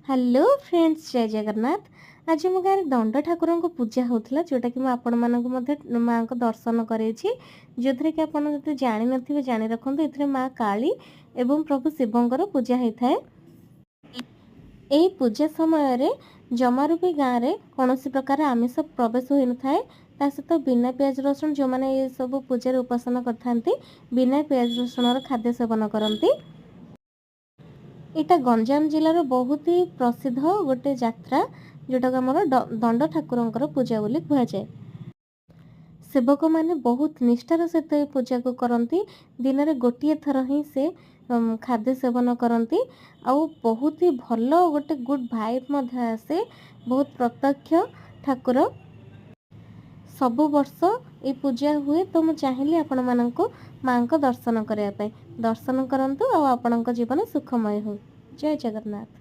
Hello friends, जय जगन्नाथ। आज मो गाँव दंड ठाकुर को पूजा होता जोटा कि आपण माँ को दर्शन करेछि। जो थरे कि आपण जदि जानि नथिबे जानि रखंतु, एथिरे माँ काली एवं प्रभु शिवंकर पूजा होता है। एही पूजा समय रे जमारू भी गाँव रे कौनसी प्रकार आमिष प्रवेश हो न थाए। ता सहित बिना प्याज रसुण जो मैंने ये सब पूजा उपासना करथांती, बिना प्याज रसुण खाद्य सेवन करती। एटा गंजाम जिलार बहुत ही प्रसिद्ध गोटे जात्रा, जोटा आमर दंड ठाकुर पूजा बोली कहुए। सेवक मैंने बहुत निष्ठार सहित ये पूजा को करती। दिन में गोटे थर ही से खाद्य सेवन करती। आउ बहुत ही भल गोटे गुड भाइब आसे। बहुत प्रत्यक्ष ठाकुर सब वर्ष ये पूजा हुए। तो मुझे चाहिए आपण मानक माँ को दर्शन करने। दर्शन करंतु और आपण जीवन सुखमय हो। जय जगन्नाथ।